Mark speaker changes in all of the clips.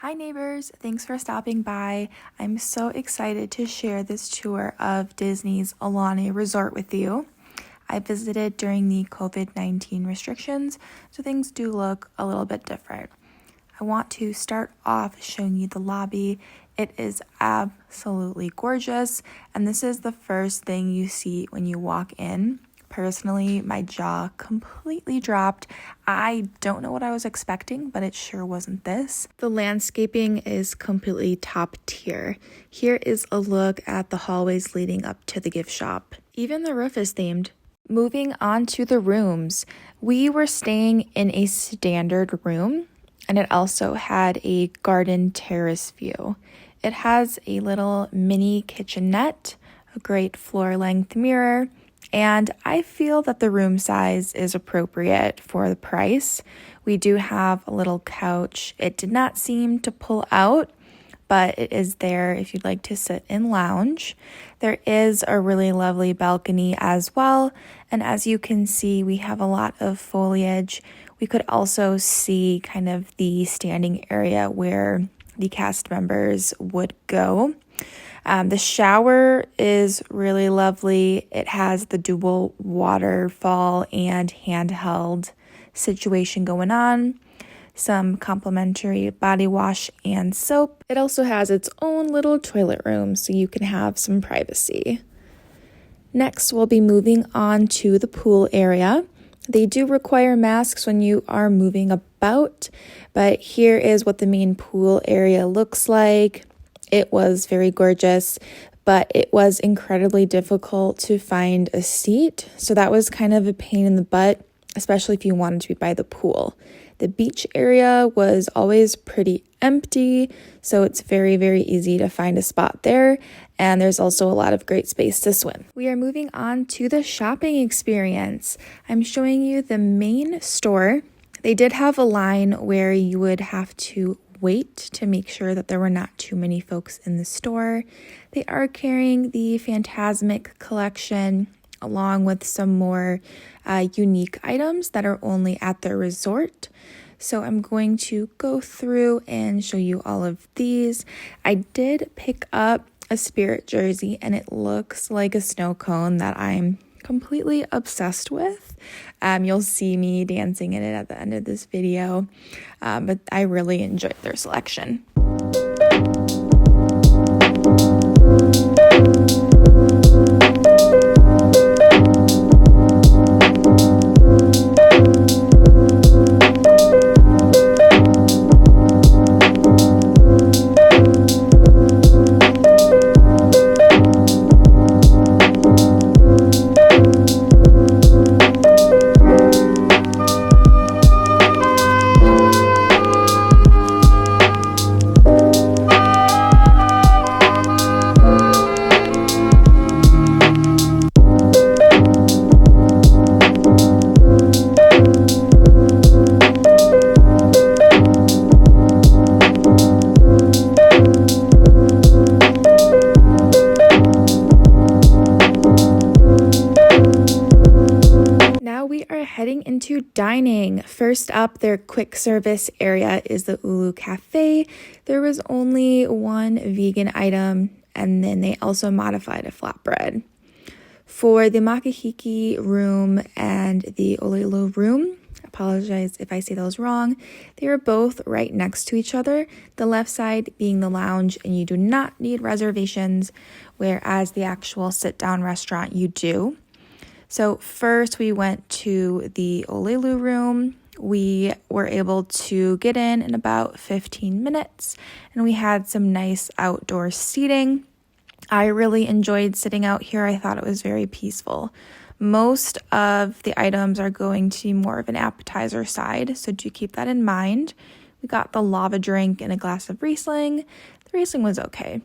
Speaker 1: Hi neighbors, thanks for stopping by. I'm so excited to share this tour of Disney's Aulani Resort with you. I visited during the COVID-19 restrictions, so things do look a little bit different. I want to start off showing you the lobby. It is absolutely gorgeous, and this is the first thing you see when you walk in. Personally, my jaw completely dropped. I don't know what I was expecting, but it sure wasn't this. The landscaping is completely top tier. Here is a look at the hallways leading up to the gift shop. Even the roof is themed. Moving on to the rooms, we were staying in a standard room, and it also had a garden terrace view. It has a little mini kitchenette, a great floor-length mirror, and I feel that the room size is appropriate for the price. We do have a little couch. It did not seem to pull out, but it is there if you'd like to sit and lounge. There is a really lovely balcony as well, and as you can see, we have a lot of foliage. We could also see kind of the standing area where the cast members would go. The shower is really lovely. It has the dual waterfall and handheld situation going on. Some complimentary body wash and soap. It also has its own little toilet room so you can have some privacy. Next, we'll be moving on to the pool area. They do require masks when you are moving about, but here is what the main pool area looks like. It was very gorgeous, but it was incredibly difficult to find a seat, so that was kind of a pain in the butt, especially if you wanted to be by the pool. The beach area was always pretty empty, so it's very, very easy to find a spot there, and there's also a lot of great space to swim. We are moving on to the shopping experience. I'm showing you the main store. They did have a line where you would have to wait to make sure that there were not too many folks in the store. They are carrying the Phantasmic collection along with some more unique items that are only at their resort. So I'm going to go through and show you all of these. I did pick up a Spirit jersey and it looks like a snow cone that I'm completely obsessed with. You'll see me dancing in it at the end of this video, but I really enjoyed their selection. Heading into dining. First up, their quick service area is the Ulu Cafe. There was only one vegan item, and then they also modified a flatbread. For the Makahiki room and the Olelo room, apologize if I say those wrong, they are both right next to each other, the left side being the lounge, and you do not need reservations, whereas the actual sit-down restaurant you do. So first we went to the Olelu room. We were able to get in about 15 minutes, and we had some nice outdoor seating. I really enjoyed sitting out here. I thought it was very peaceful. Most of the items are going to be more of an appetizer side, so do keep that in mind. We got the lava drink and a glass of Riesling. The Riesling was okay.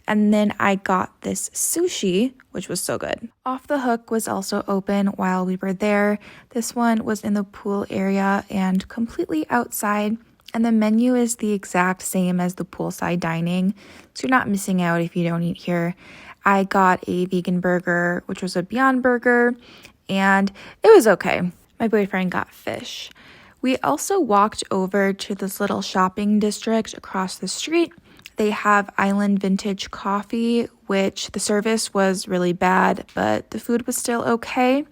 Speaker 1: And then I got this sushi, which was so good. Off the Hook was also open while we were there. This one was in the pool area and completely outside. And the menu is the exact same as the poolside dining, so you're not missing out if you don't eat here. I got a vegan burger, which was a Beyond Burger, and it was okay. My boyfriend got fish. We also walked over to this little shopping district across the street. They have Island Vintage Coffee, which the service was really bad, but the food was still okay.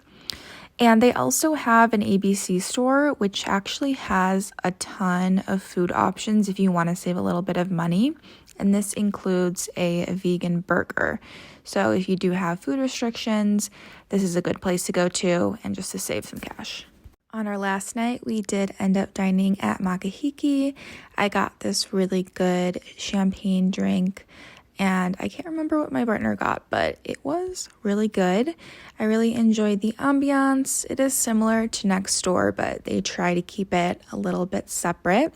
Speaker 1: And they also have an ABC store, which actually has a ton of food options if you want to save a little bit of money. And this includes a vegan burger. So if you do have food restrictions, this is a good place to go to and just to save some cash. On our last night, we did end up dining at Makahiki. I got this really good champagne drink, and I can't remember what my partner got, but it was really good. I really enjoyed the ambiance. It is similar to next door, but they try to keep it a little bit separate.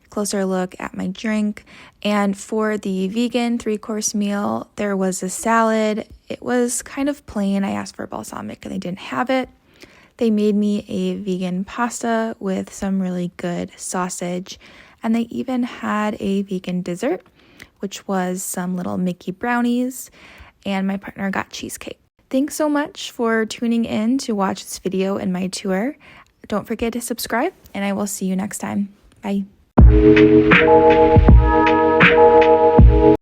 Speaker 1: Closer look at my drink. And for the vegan 3-course meal, there was a salad. It was kind of plain. I asked for balsamic and they didn't have it. They made me a vegan pasta with some really good sausage, and they even had a vegan dessert, which was some little Mickey brownies, and my partner got cheesecake. Thanks so much for tuning in to watch this video and my tour. Don't forget to subscribe, and I will see you next time. Bye.